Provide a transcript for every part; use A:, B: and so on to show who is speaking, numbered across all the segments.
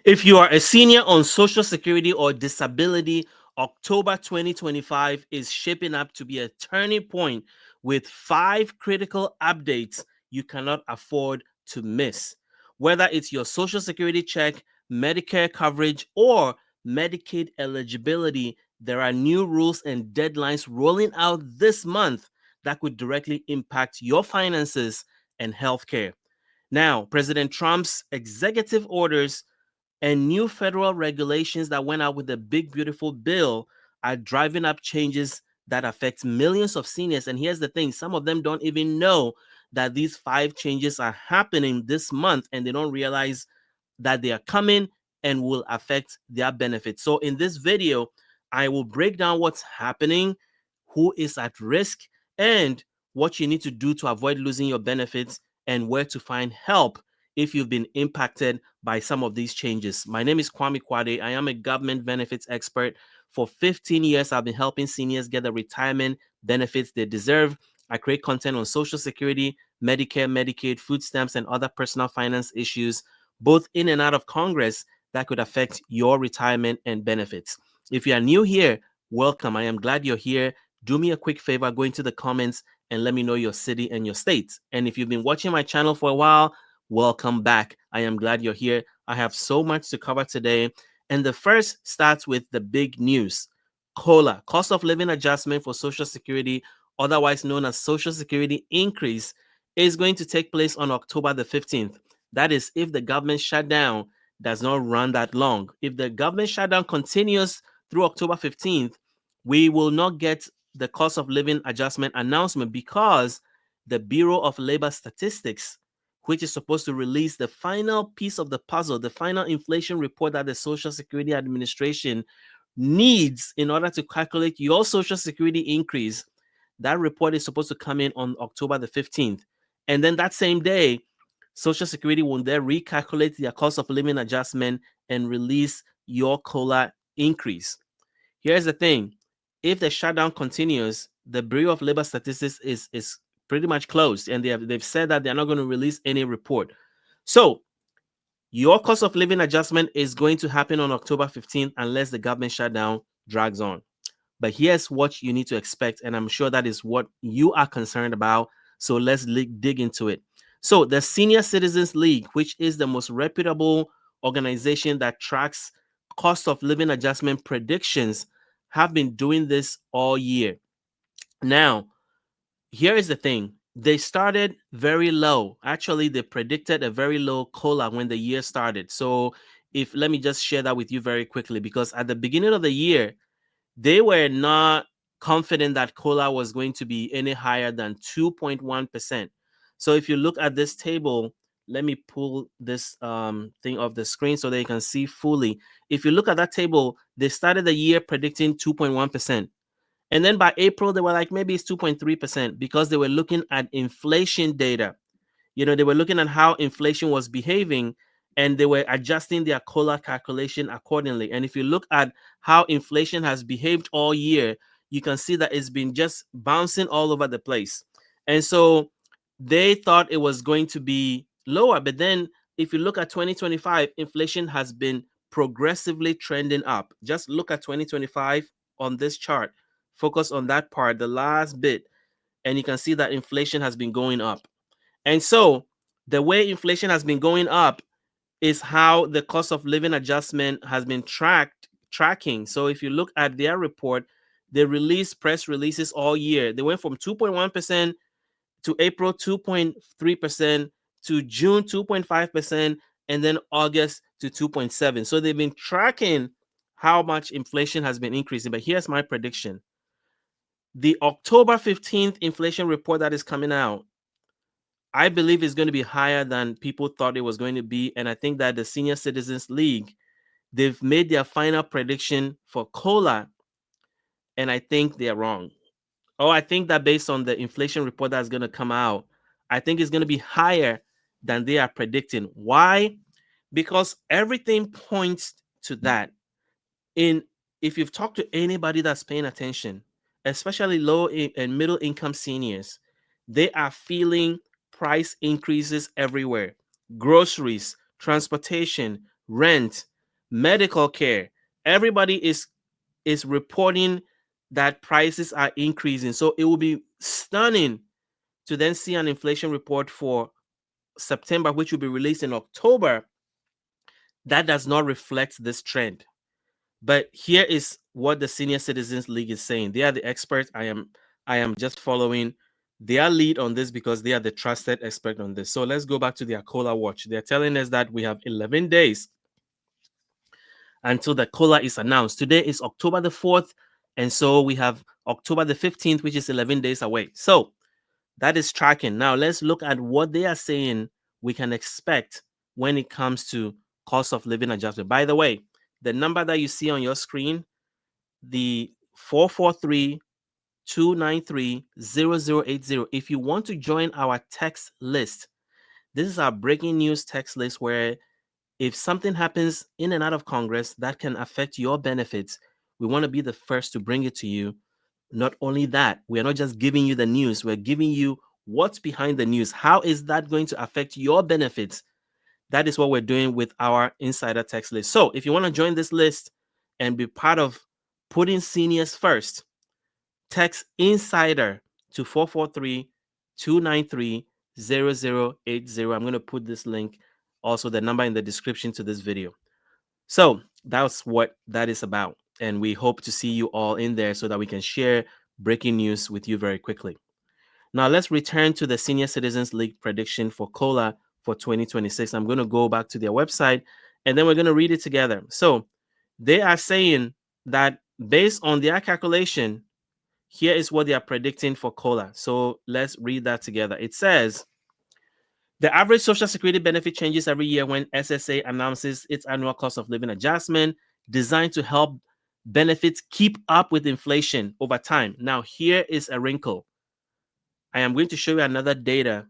A: If you are a senior on Social Security or disability, October 2025 is shaping up to be a turning point with 5 critical updates you cannot afford to miss. Whether it's your Social Security check, Medicare coverage, or Medicaid eligibility, there are new rules and deadlines rolling out this month that could directly impact your finances and healthcare. Now, President Trump's executive orders and new federal regulations that went out with the big, beautiful bill are driving up changes that affect millions of seniors. And here's the thing, some of them don't even know that these 5 changes are happening this month, and they don't realize that they are coming and will affect their benefits. So in this video, I will break down what's happening, who is at risk, and what you need to do to avoid losing your benefits, and where to find help if you've been impacted by some of these changes. My name is Kwame Kwade. I am a government benefits expert. For 15 years, I've been helping seniors get the retirement benefits they deserve. I create content on Social Security, Medicare, Medicaid, food stamps, and other personal finance issues, both in and out of Congress, that could affect your retirement and benefits. If you are new here, welcome. I am glad you're here. Do me a quick favor, go into the comments and let me know your city and your state. And if you've been watching my channel for a while, welcome back. I am glad you're here. I have so much to cover today. And the first starts with the big news. COLA, cost of living adjustment for Social Security, otherwise known as Social Security increase, is going to take place on October the 15th. That is, if the government shutdown does not run that long. If the government shutdown continues through October 15th, we will not get the cost of living adjustment announcement because the Bureau of Labor Statistics, which is supposed to release the final piece of the puzzle, the final inflation report that the Social Security Administration needs in order to calculate your Social Security increase. That report is supposed to come in on October the 15th. And then that same day, Social Security will then recalculate their cost of living adjustment and release your COLA increase. Here's the thing. If the shutdown continues, the Bureau of Labor Statistics is pretty much closed, and they've said that they're not going to release any report. So your cost of living adjustment is going to happen on October 15th unless the government shutdown drags on. But here's what you need to expect, and I'm sure that is what you are concerned about. So let's dig into it. So the Senior Citizens League, which is the most reputable organization that tracks cost of living adjustment predictions, have been doing this all year. Now, here is the thing. They started very low. Actually, they predicted a very low COLA when the year started. So if let me just share that with you very quickly, because at the beginning of the year, they were not confident that COLA was going to be any higher than 2.1%. So if you look at this table, let me pull this thing off the screen so that you can see fully. If you look at that table, they started the year predicting 2.1%. And then by April, they were like, maybe it's 2.3% because they were looking at inflation data. They were looking at how inflation was behaving, and they were adjusting their COLA calculation accordingly. And if you look at how inflation has behaved all year, you can see that it's been just bouncing all over the place. And so they thought it was going to be lower. But then if you look at 2025, inflation has been progressively trending up. Just look at 2025 on this chart. Focus on that part, the last bit, and you can see that inflation has been going up. And so the way inflation has been going up is how the cost of living adjustment has been tracking. So if you look at their report, they released press releases all year. They went from 2.1% to April 2.3% to June 2.5%, and then August to 2.7%. So they've been tracking how much inflation has been increasing. But here's my prediction. The October 15th inflation report that is coming out, I believe is going to be higher than people thought it was going to be. And I think that the Senior Citizens League, they've made their final prediction for COLA, and I think they're wrong. Oh, I think that based on the inflation report that's going to come out, I think it's going to be higher than they are predicting. Why? Because everything points to that. If you've talked to anybody that's paying attention, especially low and middle income seniors, they are feeling price increases everywhere. Groceries, transportation, rent, medical care. Everybody is reporting that prices are increasing. So it will be stunning to then see an inflation report for September, which will be released in October, that does not reflect this trend. But here is what the Senior Citizens League is saying. They are the experts. I am just following their lead on this because they are the trusted expert on this. So let's go back to their COLA watch. They're telling us that we have 11 days until the COLA is announced. Today is October the 4th, and so we have October the 15th, which is 11 days away. So that is tracking. Now let's look at what they are saying we can expect when it comes to cost of living adjustment. By the way, the number that you see on your screen, the 443-293-0080. If you want to join our text list, this is our breaking news text list where if something happens in and out of Congress that can affect your benefits, we want to be the first to bring it to you. Not only that, we are not just giving you the news, we're giving you what's behind the news. How is that going to affect your benefits? That is what we're doing with our insider text list. So if you want to join this list and be part of putting seniors first, text insider to 443-293-0080. I'm going to put this link, also the number in the description to this video. So that's what that is about. And we hope to see you all in there so that we can share breaking news with you very quickly. Now let's return to the Senior Citizens League prediction for COLA for 2026. I'm going to go back to their website and then we're going to read it together. So they are saying that based on their calculation, here is what they are predicting for COLA. So let's read that together. It says the average Social Security benefit changes every year when SSA announces its annual cost of living adjustment designed to help benefits keep up with inflation over time. Now, here is a wrinkle. I am going to show you another data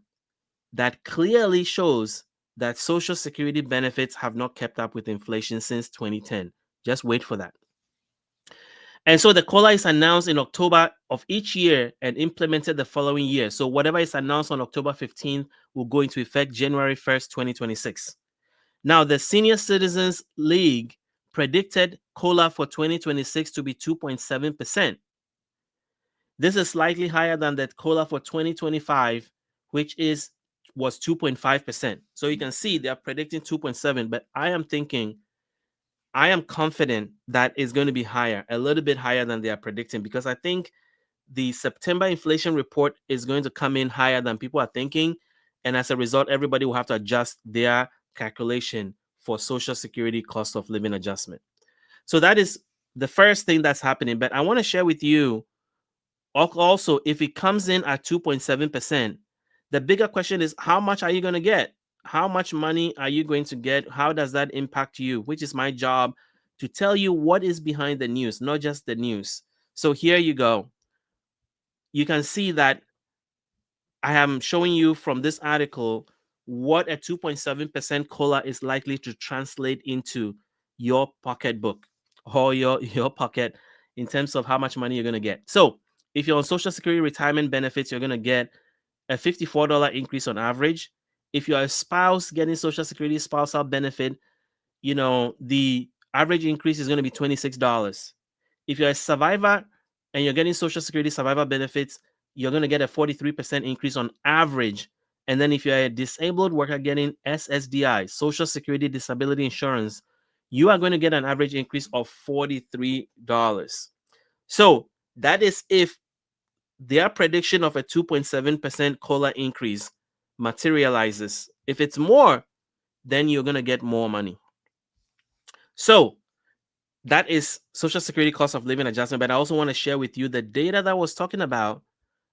A: that clearly shows that Social Security benefits have not kept up with inflation since 2010. Just wait for that. And so the COLA is announced in October of each year and implemented the following year. So whatever is announced on October 15th will go into effect January 1st, 2026. Now, the Senior Citizens League predicted COLA for 2026 to be 2.7%. This is slightly higher than the COLA for 2025, which was 2.5%. So you can see they are predicting 2.7, but I am confident that it's going to be higher, a little bit higher than they are predicting, because I think the September inflation report is going to come in higher than people are thinking. And as a result, everybody will have to adjust their calculation for Social Security cost of living adjustment. So that is the first thing that's happening. But I want to share with you also, if it comes in at 2.7%, the bigger question is how much are you going to get? How much money are you going to get? How does that impact you? Which is my job to tell you what is behind the news, not just the news. So here you go. You can see that I am showing you from this article what a 2.7% COLA is likely to translate into your pocketbook or your pocket in terms of how much money you're going to get. So if you're on Social Security retirement benefits, you're going to get a $54 increase on average. If you're a spouse getting Social Security spousal benefit, the average increase is going to be $26. If you're a survivor and you're getting Social Security survivor benefits, you're going to get a 43% increase on average. And then if you're a disabled worker getting SSDI, Social Security Disability Insurance, you are going to get an average increase of $43. So that is if their prediction of a 2.7% COLA increase materializes. If it's more, then you're going to get more money. So that is Social Security cost of living adjustment. But I also want to share with you the data that I was talking about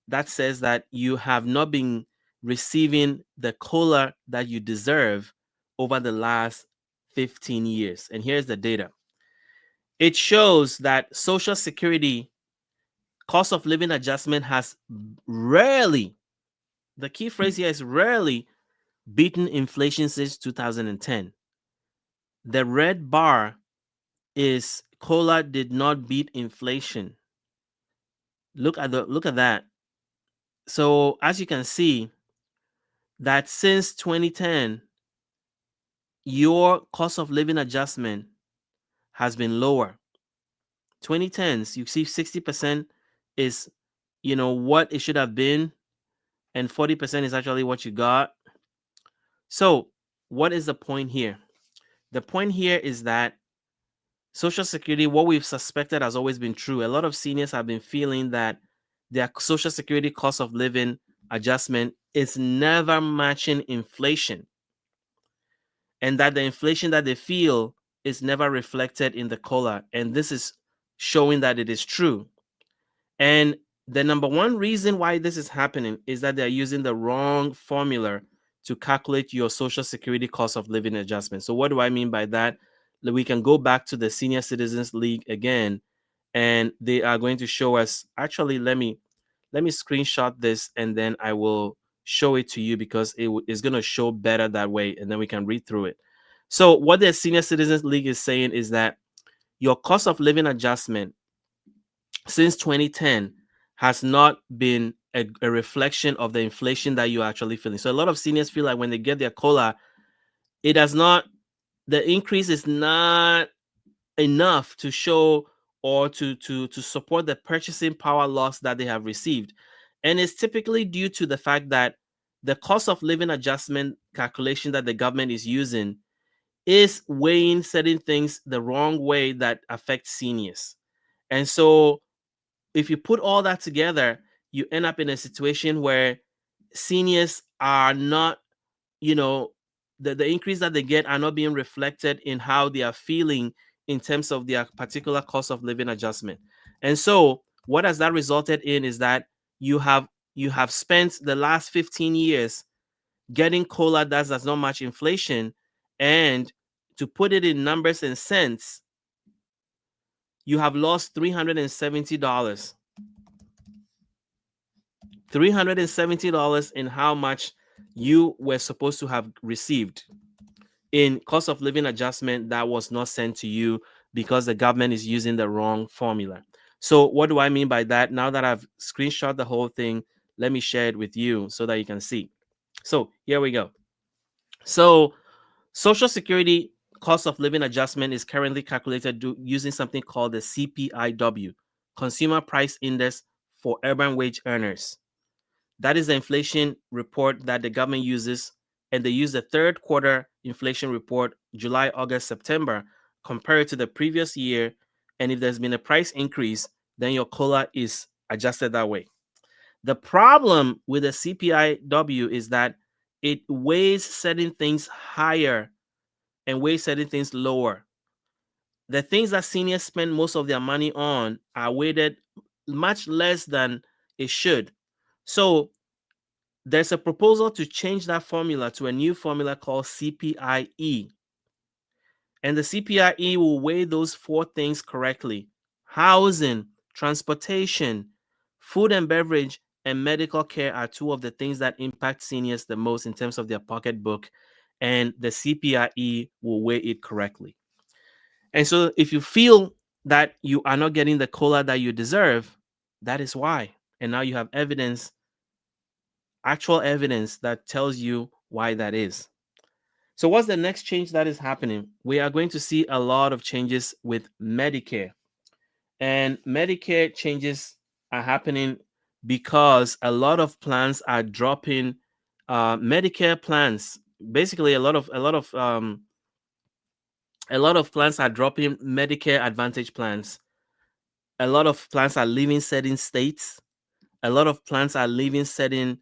A: that says that you have not been receiving the COLA that you deserve over the last 15 years. And here's the data. It shows that Social Security cost of living adjustment has rarely, the key phrase here is rarely, beaten inflation since 2010. The red bar is COLA did not beat inflation. Look at that. So as you can see, that since 2010, your cost of living adjustment has been lower. 2010s, you see 60% is, what it should have been, and 40% is actually what you got. So, what is the point here? The point here is that Social Security, what we've suspected has always been true. A lot of seniors have been feeling that their Social Security cost of living adjustment is never matching inflation, and that the inflation that they feel is never reflected in the COLA. And this is showing that it is true. And the number one reason why this is happening is that they're using the wrong formula to calculate your Social Security cost of living adjustment. So, what do I mean by that? We can go back to the Senior Citizens League again, and they are going to show us. Actually, let me screenshot this, and then I will show it to you because it is going to show better that way, and then we can read through it. So, what the Senior Citizens League is saying is that your cost of living adjustment since 2010 has not been a reflection of the inflation that you're actually feeling. So a lot of seniors feel like when they get their COLA, it does not, the increase is not enough to show or to support the purchasing power loss that they have received. And it's typically due to the fact that the cost of living adjustment calculation that the government is using is weighing certain things the wrong way that affects seniors. And so if you put all that together, you end up in a situation where seniors are not, you know, the increase that they get are not being reflected in how they are feeling in terms of their particular cost of living adjustment. And so what has that resulted in is that you have spent the last 15 years getting COLA that does not match inflation. And to put it in numbers and cents, you have lost $370. $370 in how much you were supposed to have received in cost of living adjustment that was not sent to you because the government is using the wrong formula. So what do I mean by that? Now that I've screenshot the whole thing, let me share it with you so that you can see. So here we go. So Social Security cost of living adjustment is currently calculated using something called the CPIW, Consumer Price Index for urban wage earners. That is the inflation report that the government uses, and they use the third quarter inflation report, July, August, September, compared to the previous year. And if there's been a price increase, then your COLA is adjusted that way. The problem with the CPIW is that it weighs certain things higher and weighs certain things lower. The things that seniors spend most of their money on are weighted much less than it should. So there's a proposal to change that formula to a new formula called CPIE. And the CPIE will weigh those four things correctly: housing, transportation, food and beverage, and medical care are two of the things that impact seniors the most in terms of their pocketbook. And the CPIE will weigh it correctly. And so if you feel that you are not getting the COLA that you deserve, that is why. And now you have evidence, actual evidence that tells you why that is. So, what's the next change that is happening? We are going to see a lot of changes with Medicare. And Medicare changes are happening because a lot of plans are dropping Medicare plans. Basically, a lot of plans are dropping Medicare Advantage plans. A lot of plans are leaving certain states. A lot of plans are leaving certain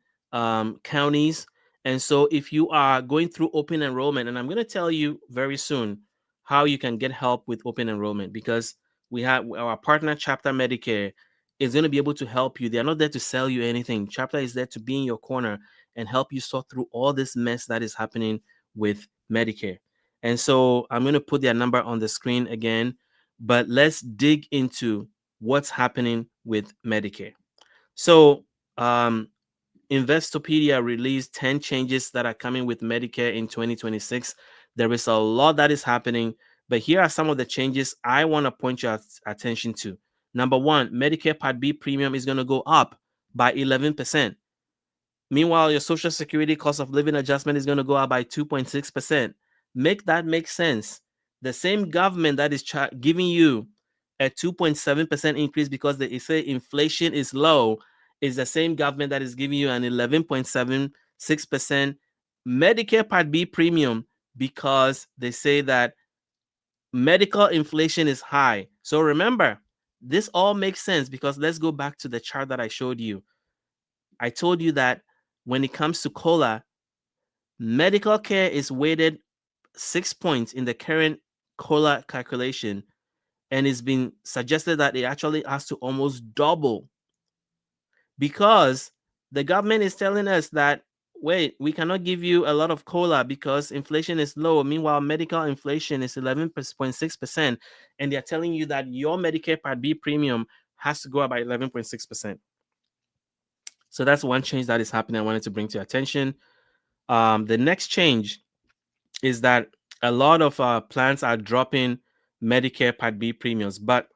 A: counties. And so if you are going through open enrollment, and I'm going to tell you very soon how you can get help with open enrollment, because we have our partner Chapter Medicare is going to be able to help you. They're not there to sell you anything. Chapter is there to be in your corner and help you sort through all this mess that is happening with Medicare. And so I'm going to put their number on the screen again, but let's dig into what's happening with Medicare. So, Investopedia released 10 changes that are coming with Medicare in 2026. There is a lot that is happening, but here are some of the changes I want to point your attention to. Number one, Medicare Part B premium is going to go up by 11%. Meanwhile, your Social Security cost of living adjustment is going to go up by 2.6%. Make that make sense. The same government that is giving you a 2.7% increase because they say inflation is low is the same government that is giving you an 11.76% Medicare Part B premium because they say that medical inflation is high. So remember, this all makes sense because let's go back to the chart that I showed you. I told you that when it comes to COLA, medical care is weighted 6 points in the current COLA calculation, and it's been suggested that it actually has to almost double because the government is telling us that, wait, we cannot give you a lot of COLA because inflation is low. Meanwhile, medical inflation is 11.6%, and they're telling you that your Medicare Part B premium has to go up by 11.6%. So that's one change that is happening. I wanted to bring to your attention. The next change is that a lot of plans are dropping Medicare Part B premiums. But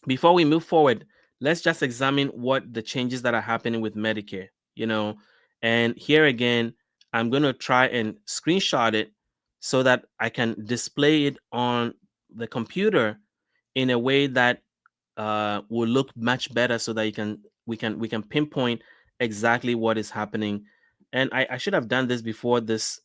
A: before we move forward, let's just examine what the changes that are happening with Medicare, you know. And here again, I'm going to try and screenshot it so that I can display it on the computer in a way that will look much better so that we can pinpoint exactly what is happening. And I should have done this before this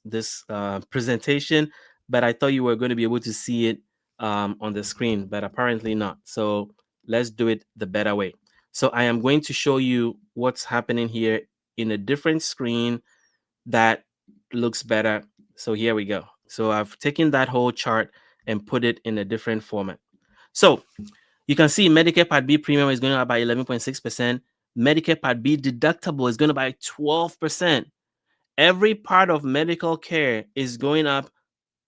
A: presentation, but I thought you were going to be able to see it on the screen, but apparently not. So let's do it the better way. So I am going to show you what's happening here in a different screen that looks better. So here we go. So I've taken that whole chart and put it in a different format. So you can see Medicare Part B premium is going up by 11.6%. Medicare Part B deductible is going up by 12%. Every part of medical care is going up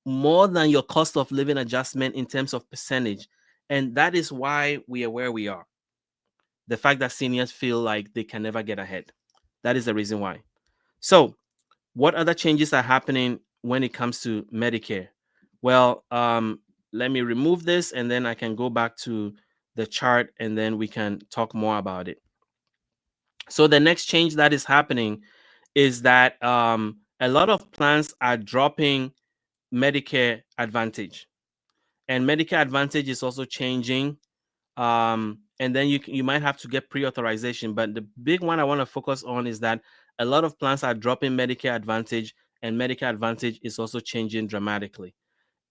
A: more than your cost of living adjustment in terms of percentage. And that is why we are where we are. The fact that seniors feel like they can never get ahead. That is the reason why. So, what other changes are happening when it comes to Medicare? Well, let me remove this and then I can go back to the chart and then we can talk more about it. So the next change that is happening is that a lot of plans are dropping Medicare Advantage, and Medicare Advantage is also changing. And then you might have to get pre-authorization, but the big one I want to focus on is that a lot of plans are dropping Medicare Advantage, and Medicare Advantage is also changing dramatically.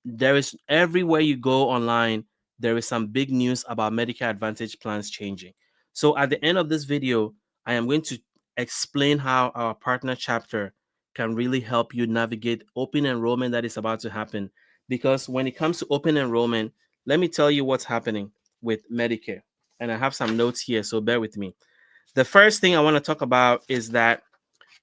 A: There is everywhere you go online, there is some big news about Medicare Advantage plans changing. So at the end of this video, I am going to explain how our partner chapter can really help you navigate open enrollment that is about to happen. Because when it comes to open enrollment, let me tell you what's happening with Medicare. And I have some notes here, so bear with me. The first thing I want to talk about is that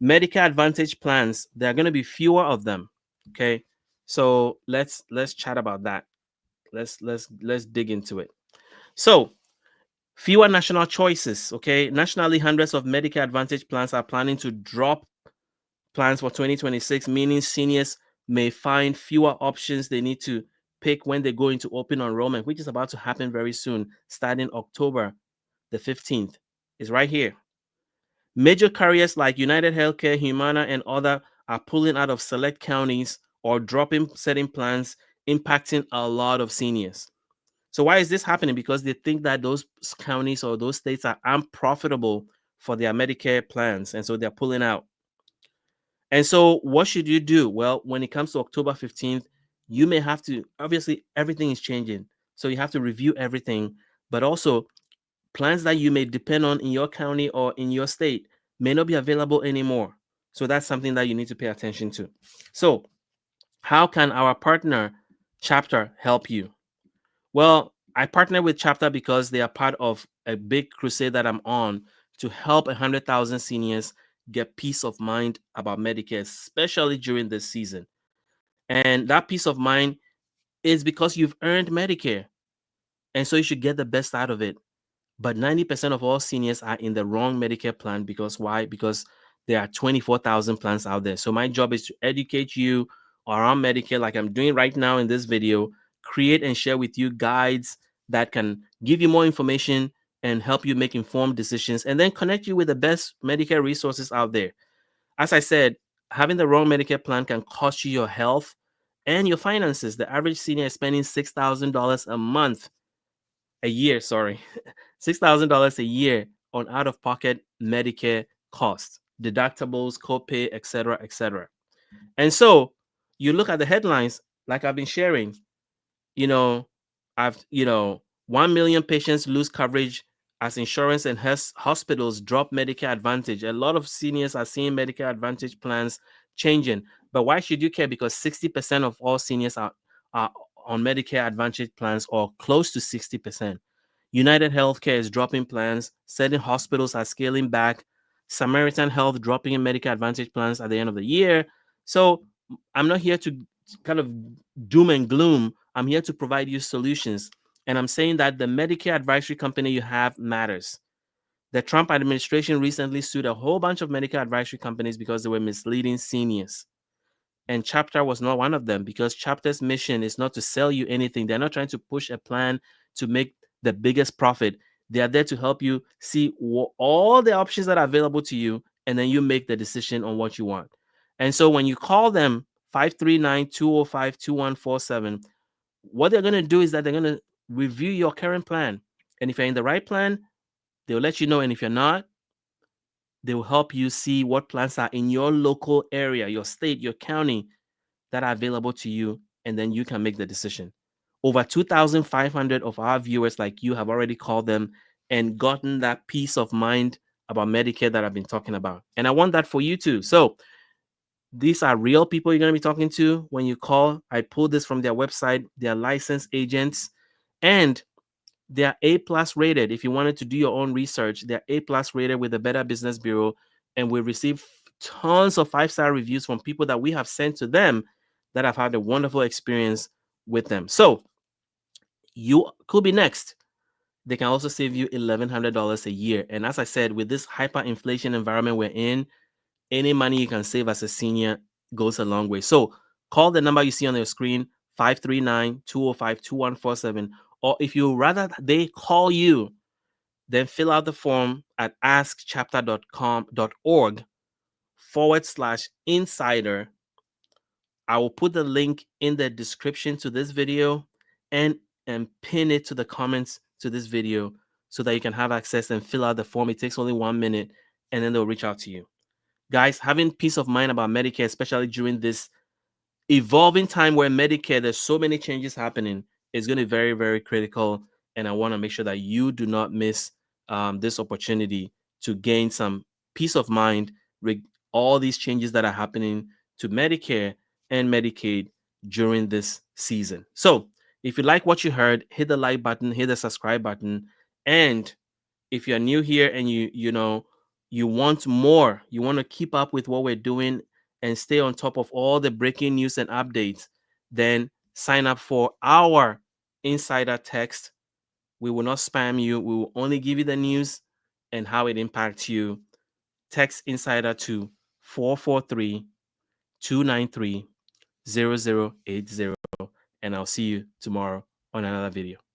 A: Medicare Advantage plans, there are going to be fewer of them. Okay. So let's chat about that. Let's dig into it. So fewer national choices. Okay. Nationally, hundreds of Medicare Advantage plans are planning to drop plans for 2026, meaning seniors may find fewer options they need to pick when they go into open enrollment, which is about to happen very soon, starting October the 15th. Is right here. Major carriers like United Healthcare, Humana, and other are pulling out of select counties or dropping certain plans, impacting a lot of seniors. So why is this happening? Because they think that those counties or those states are unprofitable for their Medicare plans, and so they're pulling out. And so what should you do? Well, when it comes to October 15th, you may have to, obviously, everything is changing. So you have to review everything, but also plans that you may depend on in your county or in your state may not be available anymore. So that's something that you need to pay attention to. So, how can our partner chapter help you? Well, I partner with chapter because they are part of a big crusade that I'm on to help 100,000 seniors get peace of mind about Medicare, especially during this season. And that peace of mind is because you've earned Medicare. And so you should get the best out of it. But 90% of all seniors are in the wrong Medicare plan because why? Because there are 24,000 plans out there. So my job is to educate you around Medicare like I'm doing right now in this video, create and share with you guides that can give you more information and help you make informed decisions and then connect you with the best Medicare resources out there. As I said, having the wrong Medicare plan can cost you your health and your finances. The average senior is spending $6,000 a month, a year, sorry, $6,000 a year on out-of-pocket Medicare costs, deductibles, copay, etc., etc. And so you look at the headlines, like I've been sharing, you know, 1 million patients lose coverage as insurance and hospitals drop Medicare Advantage. A lot of seniors are seeing Medicare Advantage plans changing. But why should you care? Because 60% of all seniors are on Medicare Advantage plans, or close to 60%. United Healthcare is dropping plans. Certain hospitals are scaling back. Samaritan Health dropping in Medicare Advantage plans at the end of the year. So I'm not here to kind of doom and gloom. I'm here to provide you solutions. And I'm saying that the Medicare advisory company you have matters. The Trump administration recently sued a whole bunch of Medicare advisory companies because they were misleading seniors. And Chapter was not one of them, because Chapter's mission is not to sell you anything. They're not trying to push a plan to make the biggest profit. They are there to help you see all the options that are available to you, and then you make the decision on what you want. And so when you call them 539-205-2147, what they're going to do is that they're going to review your current plan. And if you're in the right plan, they'll let you know. And if you're not, they will help you see what plans are in your local area, your state, your county, that are available to you, and then you can make the decision. Over 2,500 of our viewers, like you, have already called them and gotten that peace of mind about Medicare that I've been talking about. And I want that for you too. So these are real people you're going to be talking to when you call. I pulled this from their website. They're licensed agents, and they're A+ rated. If you wanted to do your own research, they're A+ rated with the Better Business Bureau, and we receive tons of 5-star reviews from people that we have sent to them that have had a wonderful experience with them. So you could be next. They can also save you $1,100 a year. And as I said, with this hyperinflation environment we're in, any money you can save as a senior goes a long way. So call the number you see on your screen, 539-205-2147. Or if you rather they call you, then fill out the form at askchapter.org/insider. I will put the link in the description to this video, and pin it to the comments to this video, so that you can have access and fill out the form. It takes only 1 minute, and then they'll reach out to you. Guys, having peace of mind about Medicare, especially during this evolving time where Medicare, there's so many changes happening, is going to be very, very critical. And I want to make sure that you do not miss this opportunity to gain some peace of mind with all these changes that are happening to Medicare and Medicaid during this season. So if you like what you heard, hit the like button, hit the subscribe button. And if you're new here and you want more, you want to keep up with what we're doing and stay on top of all the breaking news and updates, then sign up for our insider text. We will not spam you. We will only give you the news and how it impacts you. Text insider to 443-293-0080, and I'll see you tomorrow on another video.